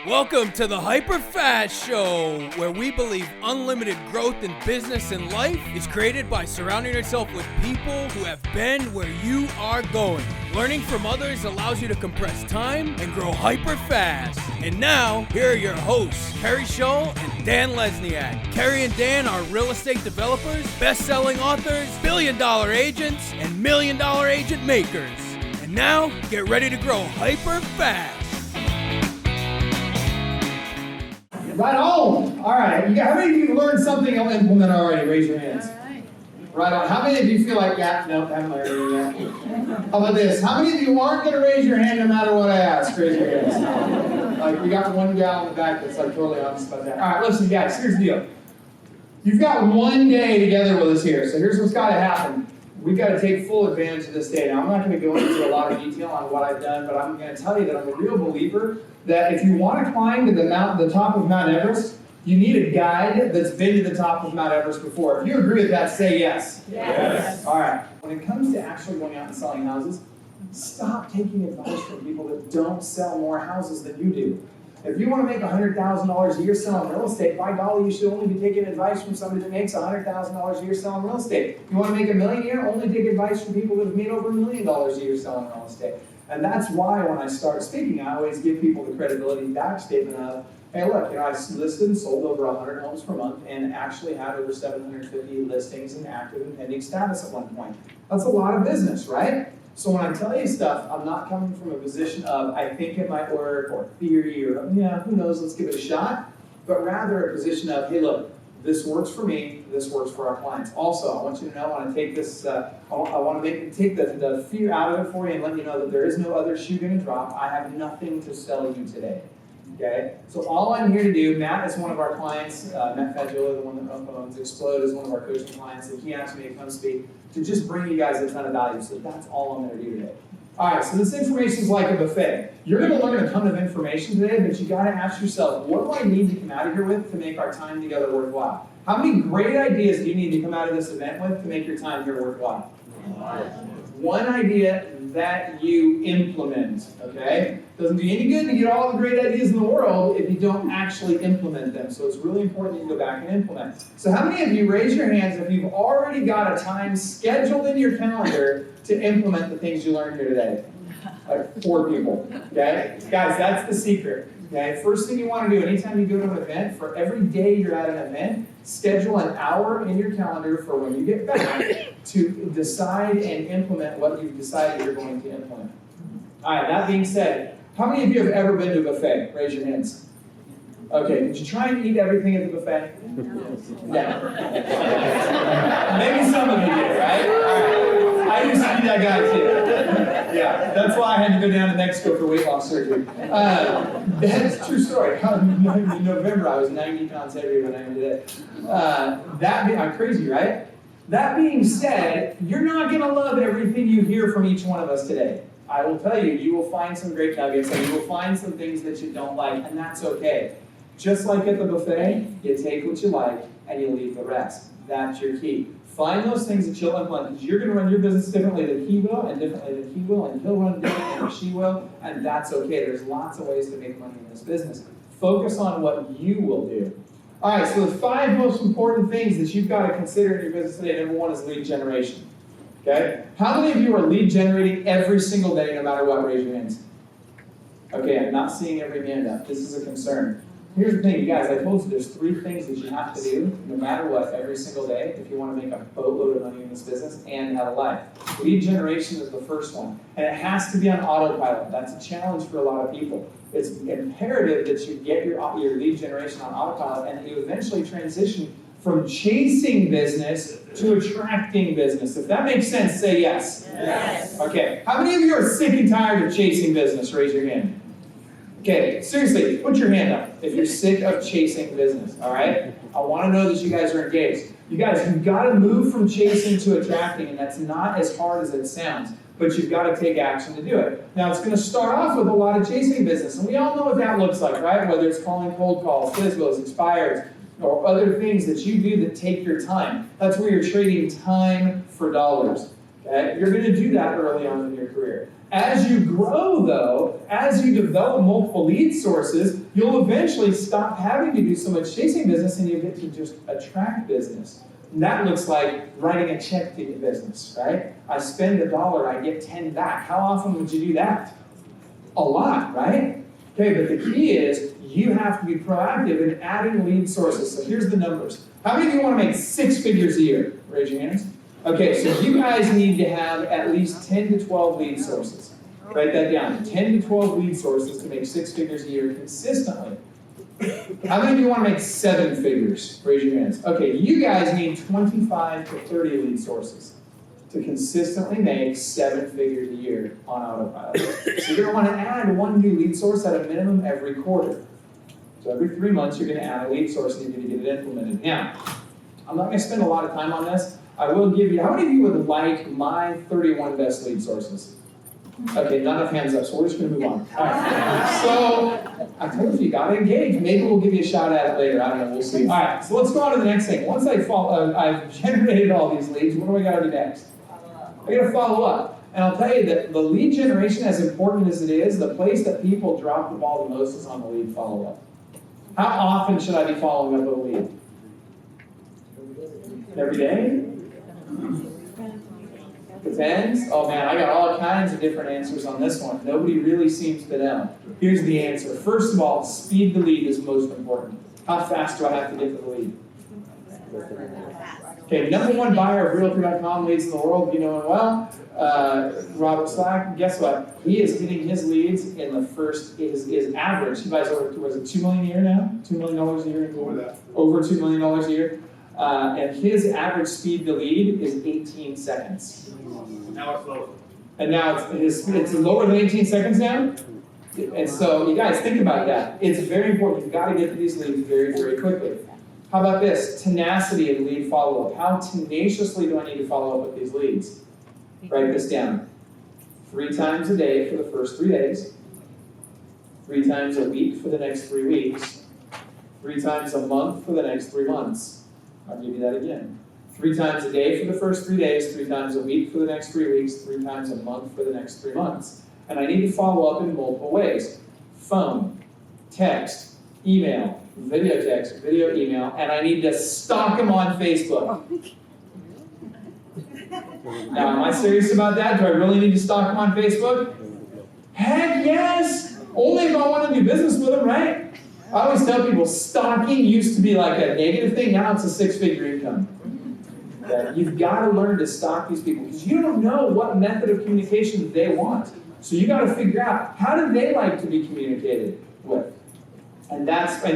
Welcome to the HyperFast Show, where we believe unlimited growth in business and life is created by surrounding yourself with people who have been where you are going. Learning from others allows you to compress time and grow hyper fast. And now, here are your hosts, Keri and Dan Lesniak. Keri and Dan are real estate developers, best-selling authors, billion-dollar agents, and million-dollar agent makers. And now, get ready to grow hyper fast. Right on. All right. How many of you learned something you'll implement already? Raise your hands. Right on. How many of you feel like, yeah, no, haven't learned anything yet? How about this? How many of you aren't going to raise your hand no matter what I ask? Raise your hands. Like, we got one gal in the back that's like totally honest about that. All right, listen, guys, here's the deal. You've got one day together with us here, so here's what's got to happen. We've got to take full advantage of this day. Now, I'm not going to go into a lot of detail on what I've done, but I'm going to tell you that I'm a real believer that if you want to climb to the top of Mount Everest, you need a guide that's been to the top of Mount Everest before. If you agree with that, say yes. Yes. All right. When it comes to actually going out and selling houses, stop taking advice from people that don't sell more houses than you do. If you want to make $100,000 a year selling real estate, by golly, you should only be taking advice from somebody that makes $100,000 a year selling real estate. If you want to make $1 million a year, only take advice from people that have made over $1 million a year selling real estate. And that's why when I start speaking, I always give people the credibility back statement of, hey, look, I listed and sold over 100 homes per month and actually had over 750 listings in active and pending status at one point. That's a lot of business, right? So when I tell you stuff, I'm not coming from a position of I think it might work or theory or, yeah, who knows, let's give it a shot. But rather a position of, hey, look, this works for me, this works for our clients. Also, I want you to know, I want to take this, I want to take the fear out of it for you and let you know that there is no other shoe going to drop. I have nothing to sell you today. Okay? So all I'm here to do, Matt is one of our clients, Matt Faggiola, the one that owns Xplode, is one of our coaching clients, and he asked me to come speak to just bring you guys a ton of value. So that's all I'm going to do today. All right, so this information is like a buffet. You're going to learn a ton of information today, but you got to ask yourself, what do I need to come out of here with to make our time together worthwhile? How many great ideas do you need to come out of this event with to make your time here worthwhile? One idea that you implement, okay? Doesn't do you any good to get all the great ideas in the world if you don't actually implement them. So it's really important that you go back and implement. So how many of you, raise your hands if you've already got a time scheduled in your calendar to implement the things you learned here today? Like 4 people, okay? Guys, that's the secret, okay? First thing you want to do anytime you go to an event, for every day you're at an event, schedule an hour in your calendar for when you get back to decide and implement what you've decided you're going to implement. All right, that being said, how many of you have ever been to a buffet? Raise your hands. Okay, did you try and eat everything at the buffet? Yeah. Maybe some of you did, right? All right. I used to be that guy too. Yeah, that's why I had to go down to Mexico for weight loss surgery. That's a true story. In November, I was 90 pounds heavier than I am today. I'm crazy, right? That being said, you're not going to love everything you hear from each one of us today. I will tell you, you will find some great nuggets, and you will find some things that you don't like, and that's okay. Just like at the buffet, you take what you like, and you leave the rest. That's your key. Find those things that you'll implement, because you're going to run your business differently than he will, and differently than he will, and he'll run differently than she will, and that's okay. There's lots of ways to make money in this business. Focus on what you will do. All right, so the 5 most important things that you've got to consider in your business today, number 1 is lead generation. Okay? How many of you are lead generating every single day, no matter what? Raise your hands. Okay, I'm not seeing every hand up. This is a concern. Here's the thing, you guys, I told you there's 3 things that you have to do, no matter what, every single day, if you want to make a boatload of money in this business and have a life. Lead generation is the first one, and it has to be on autopilot. That's a challenge for a lot of people. It's imperative that you get your lead generation on autopilot and that you eventually transition from chasing business to attracting business. If that makes sense, say yes. Yes. Okay. How many of you are sick and tired of chasing business? Raise your hand. Okay, seriously, put your hand up if you're sick of chasing business, all right? I want to know that you guys are engaged. You guys, you've got to move from chasing to attracting, and that's not as hard as it sounds, but you've got to take action to do it. Now, it's going to start off with a lot of chasing business, and we all know what that looks like, right? Whether it's calling cold calls, FISBOs, expireds, or other things that you do that take your time. That's where you're trading time for dollars. Okay? You're going to do that early on in your career. As you grow, though, as you develop multiple lead sources, you'll eventually stop having to do so much chasing business and you get to just attract business. And that looks like writing a check to get business, right? I spend $1, I get 10 back. How often would you do that? A lot, right? Okay, but the key is you have to be proactive in adding lead sources. So here's the numbers. How many of you want to make 6 figures a year? Raise your hands. Okay, so you guys need to have at least 10 to 12 lead sources. Write that down. 10 to 12 lead sources to make 6 figures a year consistently. How many of you want to make 7 figures? Raise your hands. Okay, you guys need 25 to 30 lead sources to consistently make 7 figures a year on autopilot. So you're going to want to add 1 new lead source at a minimum every quarter. So every 3 months you're going to add a lead source and you're going to get it implemented. Now, I'm not going to spend a lot of time on this. I will give you, how many of you would like my 31 best lead sources? Okay, not enough hands up, so we're just going to move on. All right. So, I told you got to engage. Maybe we'll give you a shout at it later. I don't know. We'll see. All right, so let's go on to the next thing. Once I've generated all these leads, what do I got to do next? I got to follow up. And I'll tell you that the lead generation, as important as it is, the place that people drop the ball the most is on the lead follow-up. How often should I be following up with a lead? Every day? Depends. Oh man, I got all kinds of different answers on this one. Nobody really seems to know. Here's the answer. First of all, speed to lead is most important. How fast do I have to get to the lead? Okay, #1 buyer of Realtor.com leads in the world, you know him well. Robert Slack, guess what? He is hitting his leads in the first, his average. He buys over, was it $2 million a year now? $2 million a year? Over that. Over $2 million a year. And his average speed to lead is 18 seconds. Now it's low. And now it's lower than 18 seconds now? And so you guys think about that. It's very important. You've got to get to these leads very, very quickly. How about this? Tenacity in lead follow-up. How tenaciously do I need to follow up with these leads? Write this down. 3 times a day for the first 3 days. 3 times a week for the next 3 weeks. 3 times a month for the next 3 months. I'll give you that again. 3 times a day for the first 3 days, 3 times a week for the next 3 weeks, 3 times a month for the next 3 months. And I need to follow up in multiple ways. Phone, text, email, video text, video email, and I need to stalk them on Facebook. Now, am I serious about that? Do I really need to stalk them on Facebook? Heck yes! Only if I want to do business with them, right? I always tell people stalking used to be like a negative thing, now it's a 6-figure income. You've got to learn to stalk these people because you don't know what method of communication they want. So you got to figure out how do they like to be communicated with. And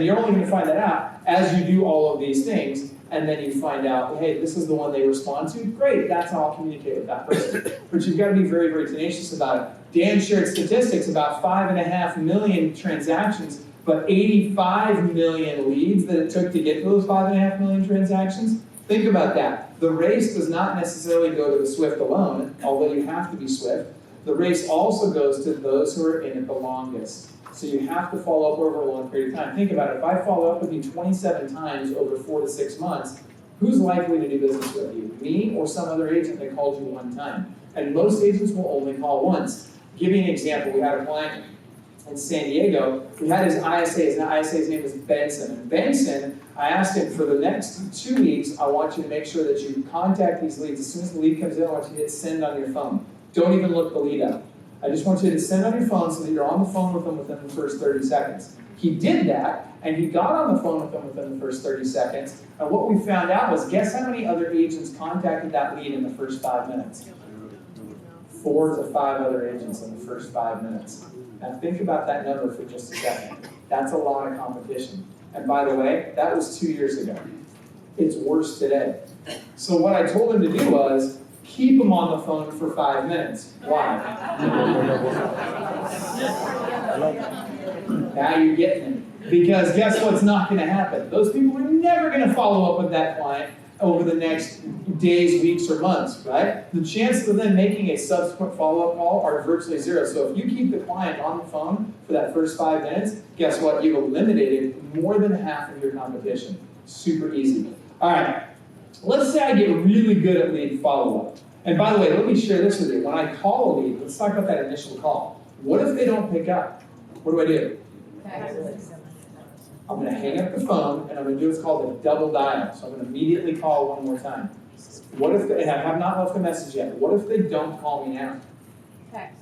you're only going to find that out as you do all of these things, and then you find out, hey, this is the one they respond to. Great, that's how I'll communicate with that person. But you've got to be very, very tenacious about it. Dan shared statistics about 5.5 million transactions, but 85 million leads that it took to get to those 5.5 million transactions. Think about that. The race does not necessarily go to the swift alone, although you have to be swift. The race also goes to those who are in it the longest. So you have to follow up over a long period of time. Think about it. If I follow up with you 27 times over 4 to 6 months, who's likely to do business with you? Me or some other agent that called you one time? And most agents will only call once. Give you an example. We had a client in San Diego. We had his ISA. His ISA's name was Benson. And Benson, I asked him, for the next 2 weeks, I want you to make sure that you contact these leads. As soon as the lead comes in, I want you to hit send on your phone. Don't even look the lead up. I just want you to send on your phone so that you're on the phone with them within the first 30 seconds. He did that, and he got on the phone with them within the first 30 seconds. And what we found out was, guess how many other agents contacted that lead in the first 5 minutes? 4 to 5 other agents in the first 5 minutes. Now think about that number for just a second. That's a lot of competition. And by the way, that was 2 years ago. It's worse today. So what I told him to do was, keep them on the phone for 5 minutes. Why? Now you're getting it. Because guess what's not going to happen? Those people are never going to follow up with that client over the next days, weeks, or months, right? The chances of them making a subsequent follow-up call are virtually zero. So if you keep the client on the phone for that first 5 minutes, guess what? You've eliminated more than half of your competition. Super easy. All right. Let's say I get really good at lead follow-up. And by the way, let me share this with you. When I call a lead, let's talk about that initial call. What if they don't pick up? What do? I'm going to hang up the phone, and I'm going to do what's called a double dial. So I'm going to immediately call one more time. What if, and I have not left a message yet, what if they don't call me now? Text.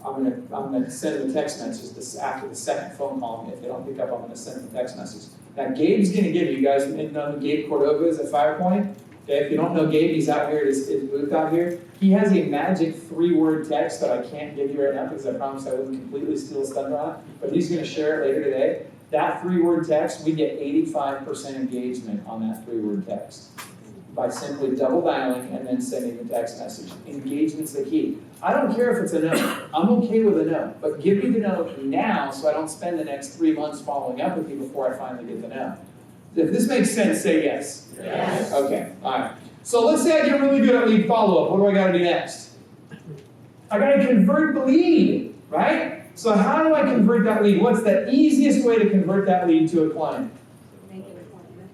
I'm going to send them a text message after the second phone call. If they don't pick up, I'm going to send them a text message. Now, Gabe's going to give you guys know who Gabe Cordova is at Firepoint? Okay, if you don't know Gabe, he's out here at his booth out here. He has a magic 3-word text that I can't give you right now because I promised I wouldn't completely steal his thunder on it, but he's going to share it later today. That 3-word text, we get 85% engagement on that 3-word text by simply double dialing and then sending the text message. Engagement's the key. I don't care if it's a no. I'm okay with a no, but give me the no now so I don't spend the next 3 months following up with you before I finally get the no. If this makes sense, say yes. Yes. Okay, all right. So let's say I get really good at lead follow-up. What do I got to do next? I got to convert the lead, right? So how do I convert that lead? What's the easiest way to convert that lead to a client? Make an appointment.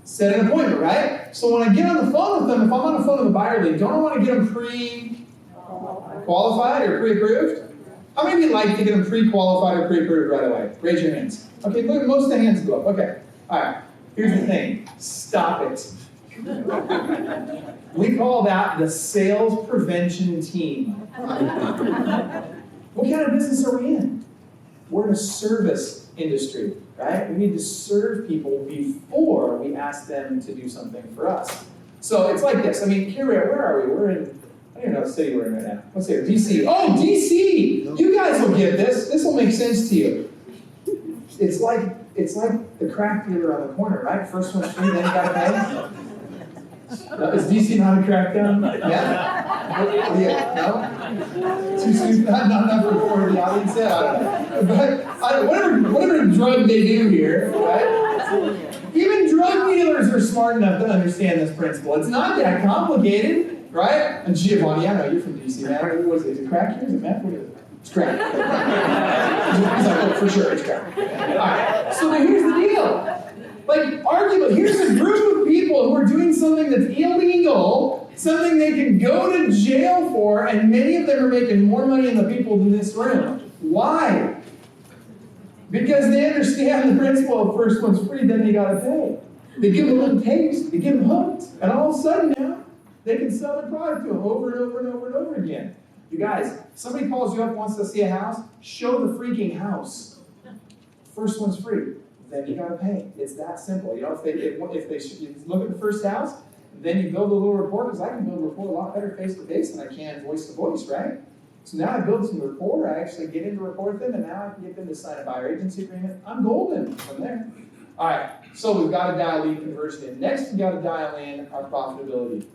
Set an appointment, right? So when I get on the phone with them, if I'm on the phone with a buyer lead, don't I want to get them pre-qualified or pre-approved? How many of you like to get them pre-qualified or pre-approved right away? Raise your hands. Okay, look, most of the hands go up. Okay, all right. Here's the thing. Stop it. We call that the sales prevention team. What kind of business are we in? We're in a service industry, right? We need to serve people before we ask them to do something for us. So it's like this. I mean, Keri, where are we? We're in, I don't even know what city we're in right now. What's here? DC. Oh, DC! You guys will get this. This will make sense to you. It's like the crack dealer on the corner, right? First one's free, then you gotta pay. Is DC not a crackdown? Yeah? No? Too soon? Not enough for the audience yet? I don't know. But whatever drug they do here, right? Even drug dealers are smart enough to understand this principle. It's not that complicated, right? And Giovanni, I know you're from DC, man. What is it? Is it crack here? Is it meth? What is it? It's crack. He's like, oh, for sure, it's crack. All right. So here's the deal. Like, arguably, here's a group of people who are doing something that's illegal, something they can go to jail for, and many of them are making more money than the people in this room. Why? Because they understand the principle of first one's free, then you gotta pay. They give them a little taste, they get them hooked, and all of a sudden now, they can sell their product to them over and over and over and over again. You guys, somebody calls you up, wants to see a house, show the freaking house. First one's free. Then you gotta pay. It's that simple. You know, if they look at the first house, then you build a little rapport, because I can build rapport a lot better face to face than I can voice to voice, right? So now I build some rapport, I actually get into rapport with them, and now I can get them to sign a buyer agency agreement. I'm golden from there. All right, so we've got to dial lead conversion in. Next, we've got to dial in our profitability.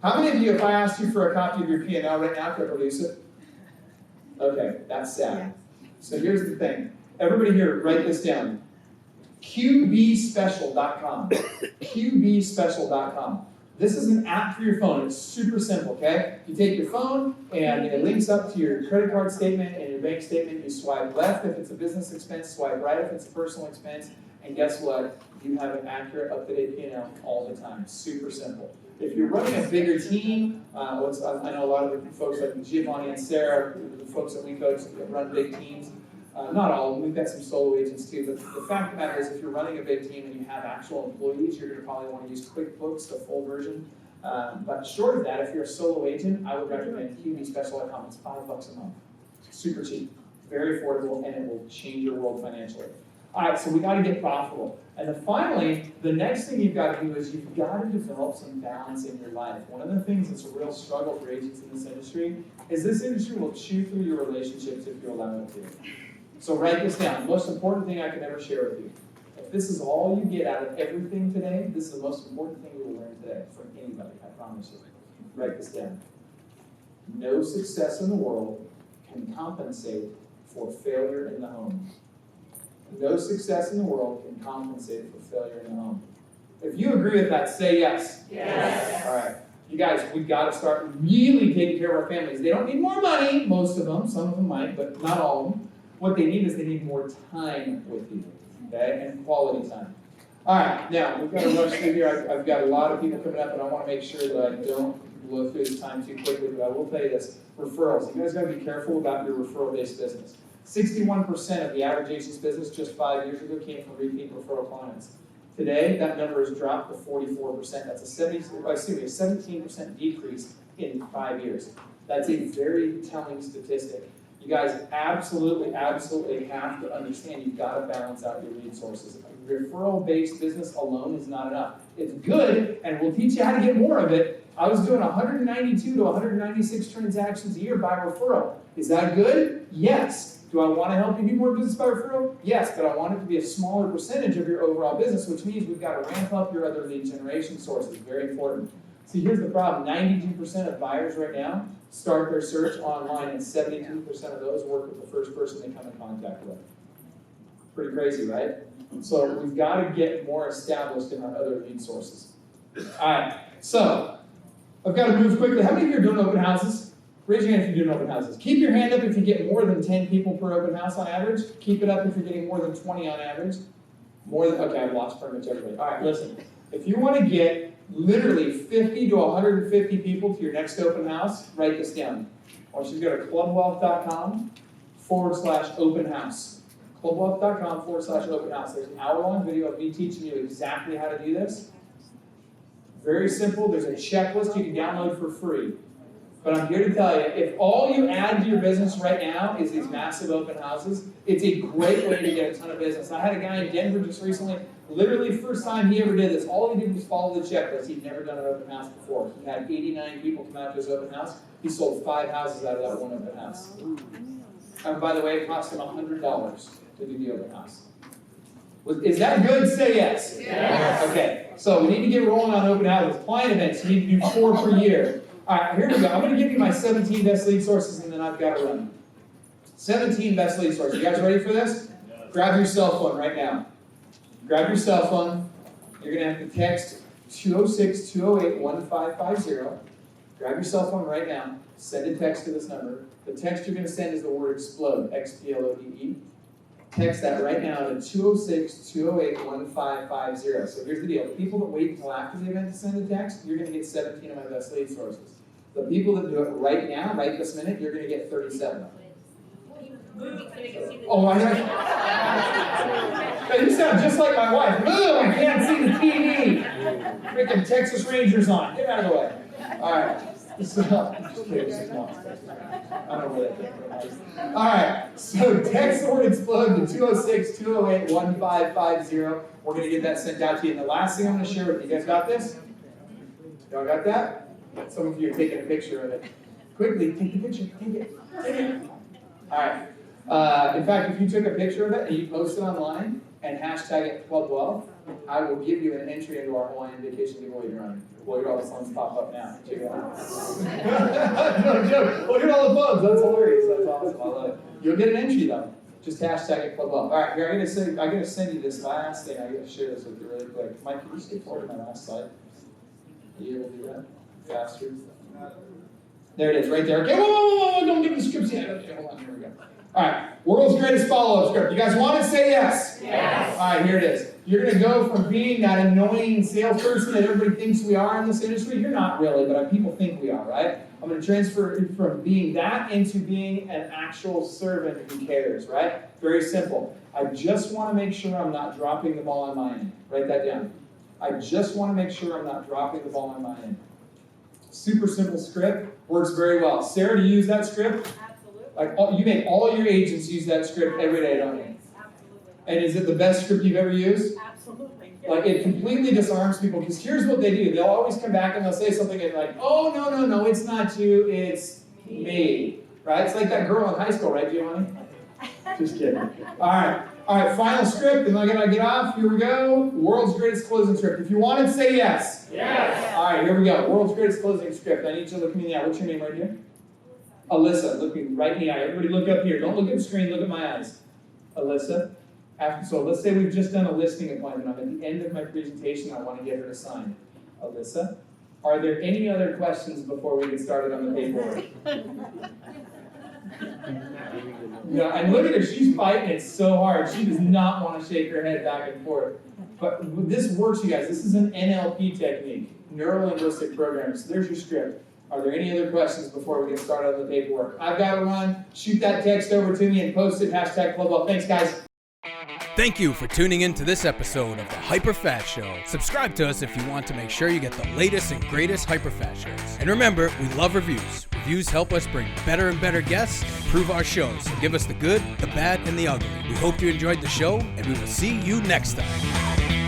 How many of you, if I asked you for a copy of your P&L right now, could produce it? Okay, that's sad. So here's the thing. Everybody here, write this down. QBSpecial.com. QBSpecial.com. This is an app for your phone. It's super simple, okay? You take your phone and it links up to your credit card statement and your bank statement. You swipe left if it's a business expense, swipe right if it's a personal expense, and guess what? You have an accurate, up-to-date P&L all the time. Super simple. If you're running a bigger team, I know a lot of the folks like Giovanni and Sarah, the folks that we coach run big teams. Not all of them, we've got some solo agents too, but the fact of the matter is if you're running a big team and you have actual employees, you're going to probably want to use QuickBooks, the full version. But short of that, if you're a solo agent, I would recommend QBSpecial.com. It's $5 a month. Super cheap, very affordable, and it will change your world financially. All right, so we got to get profitable. And then finally, the next thing you've got to do is you've got to develop some balance in your life. One of the things that's a real struggle for agents in this industry is this industry will chew through your relationships if you allow it to. So write this down. The most important thing I can ever share with you. If this is all you get out of everything today, this is the most important thing you will learn today from anybody, I promise you. Write this down. No success in the world can compensate for failure in the home. No success in the world can compensate for failure in the home. If you agree with that, say yes. Yes. All right. You guys, we've got to start really taking care of our families. They don't need more money, most of them. Some of them might, but not all of them. What they need is they need more time with you, okay, and quality time. All right, now, we've got to rush through here. I've got a lot of people coming up, and I want to make sure that I don't blow through this time too quickly, but I will tell you this. Referrals. You guys got to be careful about your referral-based business. 61% of the average agent's business just 5 years ago came from repeat referral clients. Today, that number has dropped to 44%. That's a 17% decrease in 5 years. That's a very telling statistic. You guys absolutely have to understand you've got to balance out your lead sources. A referral-based business alone is not enough. It's good, and we'll teach you how to get more of it. I was doing 192 to 196 transactions a year by referral. Is that good? Yes. Do I want to help you do more business by referral? Yes, but I want it to be a smaller percentage of your overall business, which means we've got to ramp up your other lead generation sources. Very important. See, here's the problem. 92% of buyers right now start their search online, and 72% of those work with the first person they come in contact with. Pretty crazy, right? So we've got to get more established in our other lead sources. All right, so I've got to move quickly. How many of you are doing open houses? Raise your hand if you're doing open houses. Keep your hand up if you get more than 10 people per open house on average. Keep it up if you're getting more than 20 on average. Okay, I've lost pretty much everybody. All right, listen. If you want to get literally 50 to 150 people to your next open house, write this down. I want you to go to clubwealth.com/open house. clubwealth.com/open house. There's an hour-long video of me teaching you exactly how to do this. Very simple. There's a checklist you can download for free. But I'm here to tell you, if all you add to your business right now is these massive open houses, it's a great way to get a ton of business. I had a guy in Denver just recently, literally first time he ever did this, all he did was follow the checklist. He'd never done an open house before. He had 89 people come out to his open house. He sold 5 houses out of that one open house. And by the way, it cost him $100 to do the open house. Is that good? Say yes. Yes. Okay, so we need to get rolling on open houses. Client events, you need to do 4 per year. All right, here we go. I'm going to give you my 17 best lead sources, and then I've got to run. 17 best lead sources. You guys ready for this? Grab your cell phone right now. Grab your cell phone. You're going to have to text 206-208-1550. Grab your cell phone right now. Send a text to this number. The text you're going to send is the word Xplode, Xplode. Text that right now to 206-208-1550. So here's the deal. The people that wait until after the event to send a text, you're going to get 17 of my best lead sources. The people that do it right now, right this minute, you're going to get 37. Oh, I know. You sound just like my wife. Ugh, I can't see the TV. Freaking Texas Rangers on. Get out of the way. All right. This is not. I don't know where that came from. All right. So text the word Xplode to 206-208-1550. We're going to get that sent out to you. And the last thing I'm going to share with you. You guys got this? Y'all got that? Some of you are taking a picture of it. Quickly, take the picture. Take it. All right. In fact, if you took a picture of it and you post it online and hashtag it ClubWealth, I will give you an entry into our Hawaiian vacation giveaway you're running. Well, look at all the phones pop up now. Check it out. No joke. Look at all the phones. That's hilarious. That's awesome. I love it. You'll get an entry though. Just hashtag it ClubWealth. All right, here I'm gonna send you this last thing. I'm gonna share this with you really quick. Mike, can you skip forward to my last slide? Are you able to do that faster? There it is, right there. Okay, whoa, don't give me the scripts yet. Okay, hold on, here we go. All right, world's greatest follow-up script. You guys want it? Say yes. Yes. All right, here it is. You're going to go from being that annoying salesperson that everybody thinks we are in this industry. You're not really, but people think we are, right? I'm going to transfer from being that into being an actual servant who cares, right? Very simple. I just want to make sure I'm not dropping the ball on my end. Write that down. I just want to make sure I'm not dropping the ball on my end. Super simple script. Works very well. Sarah, do you use that script? Like you make all your agents use that script every day, don't you? Absolutely. And is it the best script you've ever used? Absolutely. Like it completely disarms people because here's what they do. They'll always come back and they'll say something and like, oh, no, it's not you, it's me. Right? It's like that girl in high school, right, Giovanni? Just kidding. All right, final script, and I'm going to get off. Here we go. World's greatest closing script. If you want it, say yes. Yes. All right, here we go. World's greatest closing script. I need you to look me in the eye. What's your name right here? Alyssa, look me right in the eye. Everybody look up here. Don't look at the screen, look at my eyes. Alyssa. So let's say we've just done a listing appointment. I'm at the end of my presentation. I want to get her to sign. Alyssa, are there any other questions before we get started on the paperwork? No, and look at her. She's fighting it so hard. She does not want to shake her head back and forth. But this works, you guys. This is an NLP technique, neuro-linguistic programming. So there's your script. Are there any other questions before we get started on the paperwork? I've got to run. Shoot that text over to me and post it, #ClubUp. Thanks, guys. Thank you for tuning in to this episode of the HyperFast Show. Subscribe to us if you want to make sure you get the latest and greatest HyperFast shows. And remember, we love reviews. Reviews help us bring better and better guests and improve our shows. So give us the good, the bad, and the ugly. We hope you enjoyed the show, and we will see you next time.